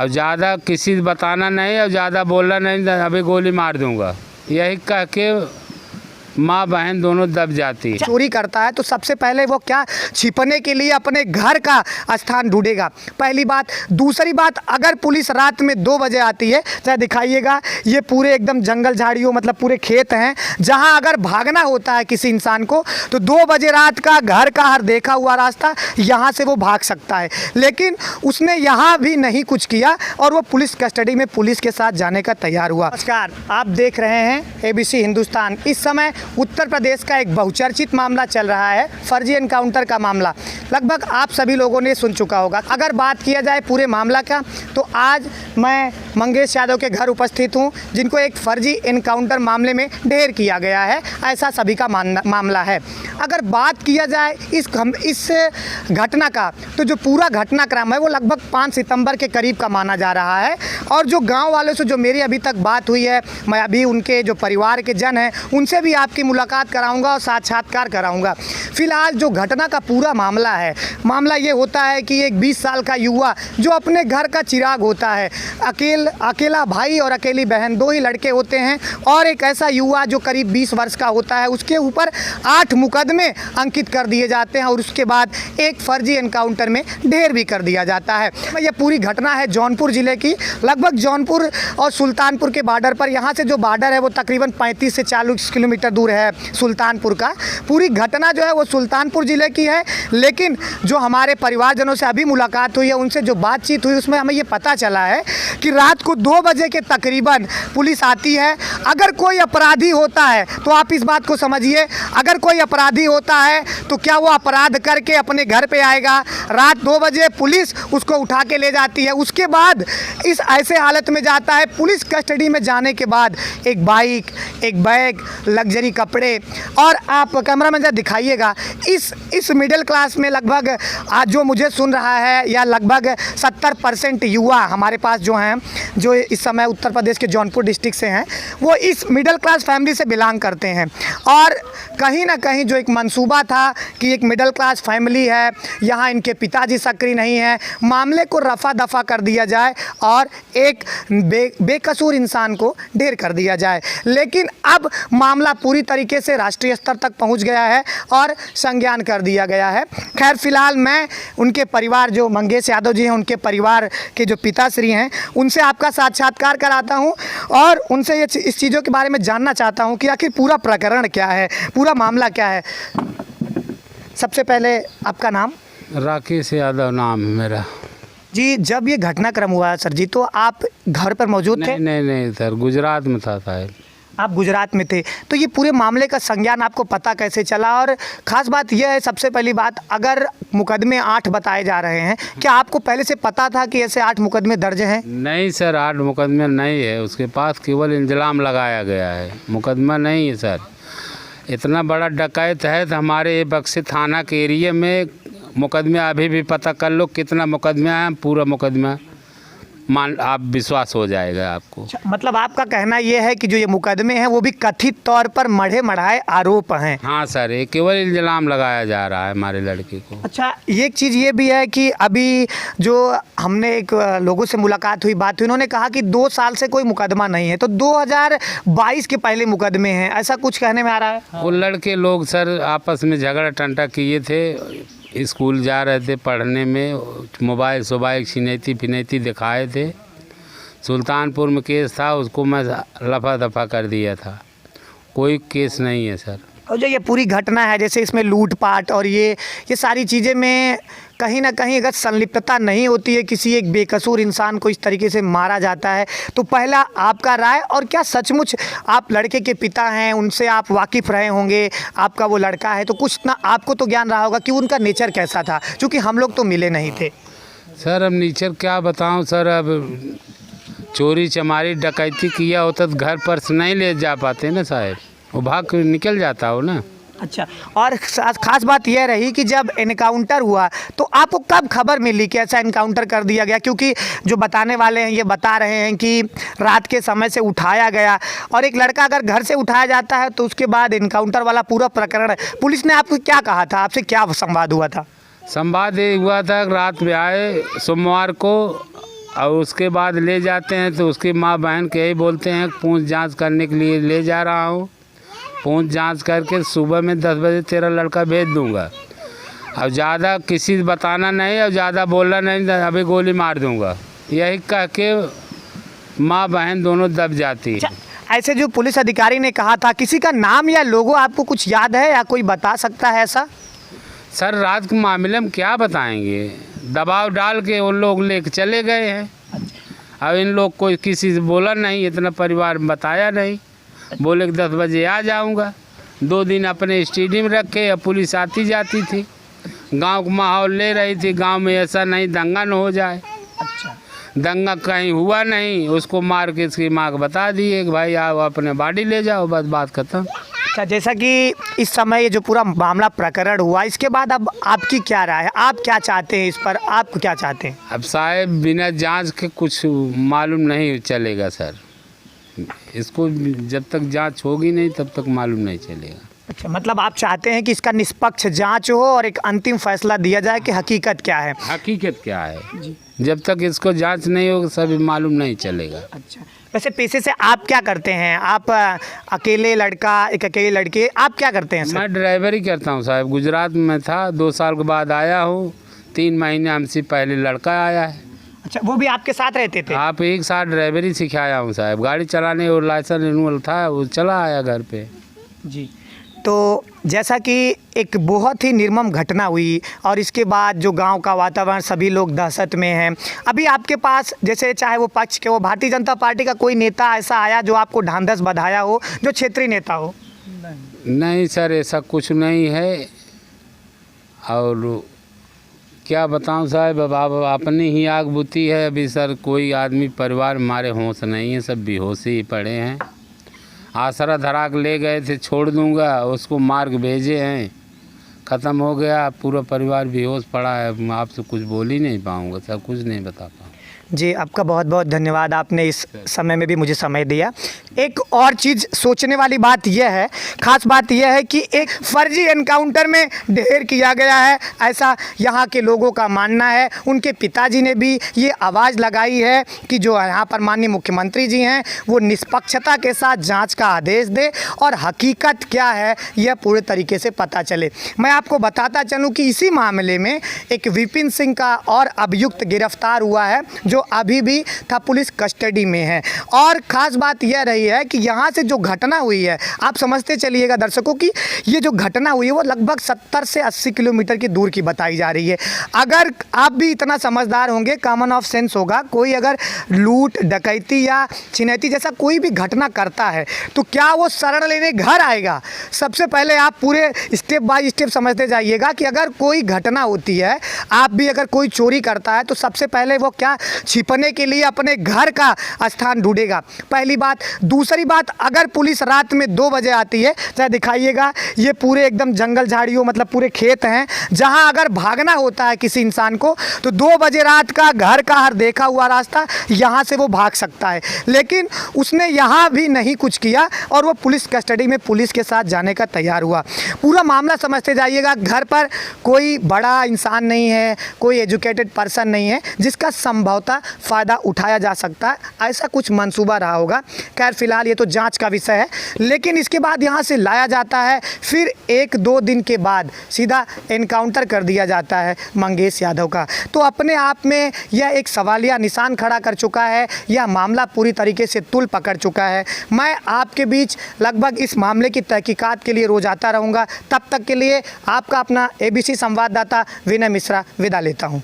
अब ज़्यादा किसी से बताना नहीं और ज़्यादा बोलना नहीं, अभी गोली मार दूंगा, यही कह के माँ बहन दोनों दब जाती है। चोरी करता है तो सबसे पहले वो क्या छिपने के लिए अपने घर का स्थान ढूंढेगा, पहली बात। दूसरी बात, अगर पुलिस रात में 2 बजे आती है, चाहे दिखाइएगा ये पूरे एकदम जंगल झाड़ियों मतलब पूरे खेत हैं, जहां अगर भागना होता है किसी इंसान को तो 2 बजे रात का घर का हर देखा हुआ रास्ता यहाँ से वो भाग सकता है, लेकिन उसने यहाँ भी नहीं कुछ किया और वो पुलिस कस्टडी में पुलिस के साथ जाने का तैयार हुआ। नमस्कार, आप देख रहे हैं ABC हिंदुस्तान। इस समय उत्तर प्रदेश का एक बहुचर्चित मामला चल रहा है, फर्जी एनकाउंटर का मामला। लगभग आप सभी लोगों ने सुन चुका होगा। अगर बात किया जाए पूरे मामला का तो आज मैं मंगेश यादव के घर उपस्थित हूं, जिनको एक फर्जी एनकाउंटर मामले में ढेर किया गया है, ऐसा सभी का मामला है। अगर बात किया जाए इस घटना का तो जो पूरा घटनाक्रम है वो लगभग 5 सितंबर के करीब का माना जा रहा है। और जो गाँव वालों से जो मेरी अभी तक बात हुई है, मैं अभी उनके जो परिवार के जन हैं उनसे भी आपकी मुलाकात कराऊंगा और साक्षात्कार कराऊंगा। फिलहाल जो घटना का पूरा मामला है, मामला ये होता है कि एक 20 साल का युवा जो अपने घर का चिराग होता है, अकेला भाई और अकेली बहन, 2 ही लड़के होते हैं, और एक ऐसा युवा जो करीब 20 वर्ष का होता है, उसके ऊपर 8 मुकदमे अंकित कर दिए जाते हैं और उसके बाद एक फर्जी एनकाउंटर में ढेर भी कर दिया जाता है। ये पूरी घटना है जौनपुर ज़िले की, लगभग जौनपुर और सुल्तानपुर के बॉर्डर पर। यहाँ से जो बॉर्डर है वो तकरीबन 35 से 40 किलोमीटर दूर है सुल्तानपुर का। पूरी घटना जो है वो सुल्तानपुर ज़िले की है, लेकिन जो हमारे परिवारजनों से अभी मुलाकात हुई है, उनसे जो बातचीत हुई, उसमें हमें ये पता चला है कि रात को 2 बजे के तकरीबन पुलिस आती है। अगर कोई अपराधी होता है तो आप इस बात को समझिए, अगर कोई अपराधी होता है तो क्या वो अपराध करके अपने घर पे आएगा? रात 2 बजे पुलिस उसको उठा के ले जाती है, उसके बाद इस ऐसे हालत में जाता है। पुलिस कस्टडी में जाने के बाद एक बाइक, एक बैग, लग्जरी कपड़े, और आप कैमरा में जब दिखाइएगा इस मिडिल क्लास में लगभग आज जो मुझे सुन रहा है या लगभग 70% युवा हमारे पास जो हैं, जो इस समय उत्तर प्रदेश के जौनपुर डिस्ट्रिक्ट से हैं, वो इस मिडिल क्लास फैमिली से बिलोंग करते हैं। और कहीं ना कहीं जो एक मंसूबा था कि एक मिडिल क्लास फैमिली है, यहाँ इनके पिताजी सक्रिय नहीं है, मामले को रफा दफा कर दिया जाए और एक बेकसूर इंसान को ढेर कर दिया जाए। लेकिन अब मामला पूरी तरीके से राष्ट्रीय स्तर तक पहुंच गया है और संज्ञान कर दिया गया है। खैर, फिलहाल मैं उनके परिवार, जो मंगेश यादव जी हैं, उनके परिवार के जो पिताश्री हैं, उनसे आपका साक्षात्कार कराता हूं और उनसे इस चीज़ों के बारे में जानना चाहता हूं कि आखिर पूरा प्रकरण क्या है, पूरा मामला क्या है। सबसे पहले आपका नाम? राकेश यादव नाम है मेरा जी। जब ये घटनाक्रम हुआ सर जी, तो आप घर पर मौजूद थे? नहीं सर, गुजरात में था साहब। आप गुजरात में थे, तो ये पूरे मामले का संज्ञान आपको पता कैसे चला? और ख़ास बात यह है, सबसे पहली बात, अगर मुकदमे 8 बताए जा रहे हैं, क्या आपको पहले से पता था कि ऐसे 8 मुकदमे दर्ज हैं? नहीं सर, 8 मुकदमे नहीं है, उसके पास केवल इंजलाम लगाया गया है, मुकदमा नहीं है सर। इतना बड़ा डकैत है तो हमारे ये बक्सी थाना के एरिए में मुकदमे अभी भी पता कर लो कितना मुकदमा है, पूरा मुकदमा मान आप विश्वास हो जाएगा आपको। मतलब आपका कहना यह है कि जो ये मुकदमे हैं वो भी कथित तौर पर मढ़े मढ़ाए आरोप हैं? हाँ सर, ये केवल इल्ज़ाम लगाया जा रहा है हमारे लड़के को। अच्छा, एक चीज़ ये भी है कि अभी जो हमने एक लोगों से मुलाकात हुई, बात हुई, उन्होंने कहा कि 2 साल से कोई मुकदमा नहीं है, तो 2022 के पहले मुकदमे हैं, ऐसा कुछ कहने में आ रहा है। वो लड़के लोग सर आपस में झगड़ा टंटा किए थे, स्कूल जा रहे थे पढ़ने में, मोबाइल छिनैती फिनैती दिखाए थे। सुल्तानपुर में केस था, उसको मैं लफा दफा कर दिया था, कोई केस नहीं है सर। और जो ये पूरी घटना है, जैसे इसमें लूटपाट और ये सारी चीज़ें में कहीं ना कहीं अगर संलिप्तता नहीं होती है, किसी एक बेकसूर इंसान को इस तरीके से मारा जाता है, तो पहला आपका राय, और क्या सचमुच आप लड़के के पिता हैं, उनसे आप वाकिफ़ रहे होंगे, आपका वो लड़का है, तो कुछ ना आपको तो ज्ञान रहा होगा कि उनका नेचर कैसा था, क्योंकि हम लोग तो मिले नहीं थे। सर अब नेचर क्या बताऊँ सर, अब चोरी चमारी डकैती किया होता तो घर पर से नहीं ले जा पाते ना साहब, वो भाग निकल जाता हो ना। अच्छा, और ख़ास बात यह रही कि जब एनकाउंटर हुआ तो आपको कब खबर मिली कि ऐसा एनकाउंटर कर दिया गया? क्योंकि जो बताने वाले हैं ये बता रहे हैं कि रात के समय से उठाया गया, और एक लड़का अगर घर से उठाया जाता है तो उसके बाद एनकाउंटर वाला पूरा प्रकरण, पुलिस ने आपको क्या कहा था, आपसे क्या संवाद हुआ था? संवाद ये हुआ था, रात में आए सोमवार को और उसके बाद ले जाते हैं तो उसकी माँ बहन के यही बोलते हैं पूंछ जांच करने के लिए ले जा रहा हूँ, पूंछ जांच करके सुबह में 10 बजे तेरा लड़का भेज दूँगा। अब ज़्यादा किसी से बताना नहीं और ज़्यादा बोलना नहीं, अभी गोली मार दूँगा, यही कह के माँ बहन दोनों दब जाती है। ऐसे जो पुलिस अधिकारी ने कहा था, किसी का नाम या लोगो आपको कुछ याद है या कोई बता सकता है ऐसा? सर रात के मामले में क्या बताएंगे, दबाव डाल के उन लोग लेके चले गए हैं। अब इन लोग कोई किसी से बोला नहीं, इतना परिवार में बताया नहीं, बोले कि 10 बजे आ जाऊंगा। 2 दिन अपने स्टेडियम रखे, अब पुलिस आती जाती थी, गांव का माहौल ले रही थी, गांव में ऐसा नहीं दंगा न हो जाए। अच्छा, दंगा कहीं हुआ नहीं, उसको मार के इसकी माँ को बता दिए कि भाई आप अपने बॉडी ले जाओ, बस बात खत्म। अच्छा, जैसा कि इस समय ये जो पूरा मामला प्रकरण हुआ, इसके बाद अब आपकी क्या राय है, आप क्या चाहते हैं इस पर, आप क्या चाहते हैं? अब साहब बिना जांच के कुछ मालूम नहीं चलेगा सर, इसको जब तक जांच होगी नहीं तब तक मालूम नहीं चलेगा। अच्छा, मतलब आप चाहते हैं कि इसका निष्पक्ष जांच हो और एक अंतिम फैसला दिया जाए कि हकीकत क्या है। हकीकत क्या है, जब तक इसको जांच नहीं होगी सब मालूम नहीं चलेगा। अच्छा, वैसे पेशे से आप क्या करते हैं? आप अकेले लड़का, एक अकेले लड़के, आप क्या करते हैं सर? मैं ड्राइवरी करता हूँ साहब, गुजरात में था, 2 साल के बाद आया हूँ, 3 महीने हमसे पहले लड़का आया है। अच्छा, वो भी आपके साथ रहते थे? आप एक साथ ड्राइवरी सिखाया हूँ साहब, गाड़ी चलाने और लाइसेंस रिन्यूअल था, वो चला आया घर पे। जी, तो जैसा कि एक बहुत ही निर्मम घटना हुई और इसके बाद जो गांव का वातावरण, सभी लोग दहशत में हैं। अभी आपके पास जैसे चाहे वो पक्ष के, वो भारतीय जनता पार्टी का कोई नेता ऐसा आया जो आपको ढांढस बधाया हो, जो क्षेत्रीय नेता हो? नहीं सर, ऐसा कुछ नहीं है। और क्या बताऊं साहब, अब अपनी ही आग बुती है। अभी सर कोई आदमी परिवार हमारे होश नहीं है, सब बेहोशी ही पड़े हैं। आसरा धरा के ले गए थे, छोड़ दूंगा, उसको मार के भेजे हैं, ख़त्म हो गया, पूरा परिवार बेहोश पड़ा है। आपसे कुछ बोल ही नहीं पाऊँगा सर, कुछ नहीं बता पाऊँगा। जी, आपका बहुत बहुत धन्यवाद, आपने इस समय में भी मुझे समय दिया। एक और चीज़ सोचने वाली बात यह है, ख़ास बात यह है कि एक फर्जी एनकाउंटर में ढेर किया गया है, ऐसा यहाँ के लोगों का मानना है। उनके पिताजी ने भी ये आवाज़ लगाई है कि जो यहाँ पर माननीय मुख्यमंत्री जी हैं वो निष्पक्षता के साथ जांच का आदेश दे और हकीकत क्या है यह पूरे तरीके से पता चले। मैं आपको बताता चलूँ कि इसी मामले में एक विपिन सिंह का और अभियुक्त गिरफ्तार हुआ है, जो अभी भी था पुलिस कस्टडी में है। और ख़ास बात यह रही है कि यहाँ से जो घटना हुई है, आप समझते चलिएगा दर्शकों कि ये जो घटना हुई है वो लगभग 70 से 80 किलोमीटर की दूर की बताई जा रही है। अगर आप भी इतना समझदार होंगे, कॉमन ऑफ सेंस होगा, कोई अगर लूट डकैती या छिनैती जैसा कोई भी घटना करता है तो क्या वो शरण लेने घर आएगा? सबसे पहले आप पूरे स्टेप बाय स्टेप समझते जाइएगा कि अगर कोई घटना होती है, आप भी अगर कोई चोरी करता है तो सबसे पहले वो क्या छिपने के लिए अपने घर का स्थान ढूंढेगा, पहली बात। दूसरी बात, अगर पुलिस रात में 2 बजे आती है, चाहे दिखाइएगा ये पूरे एकदम जंगल झाड़ियों मतलब पूरे खेत हैं, जहां अगर भागना होता है किसी इंसान को तो 2 बजे रात का घर का हर देखा हुआ रास्ता यहां से वो भाग सकता है। लेकिन उसने यहां भी नहीं कुछ किया और वो पुलिस कस्टडी में पुलिस के साथ जाने का तैयार हुआ। पूरा मामला समझते जाइएगा, घर पर कोई बड़ा इंसान नहीं है, कोई एजुकेटेड पर्सन नहीं है जिसका संभवतः फ़ायदा उठाया जा सकता है, ऐसा कुछ मंसूबा रहा होगा। खैर फिलहाल ये तो जांच का विषय है। लेकिन इसके बाद यहाँ से लाया जाता है, फिर 1-2 दिन के बाद सीधा एनकाउंटर कर दिया जाता है मंगेश यादव का। तो अपने आप में यह एक सवालिया निशान खड़ा कर चुका है, यह मामला पूरी तरीके से तुल पकड़ चुका है। मैं आपके बीच लगभग इस मामले की तहकीकात के लिए रोज आता रहूँगा। तब तक के लिए आपका अपना ABC संवाददाता विनय मिश्रा विदा लेता हूँ।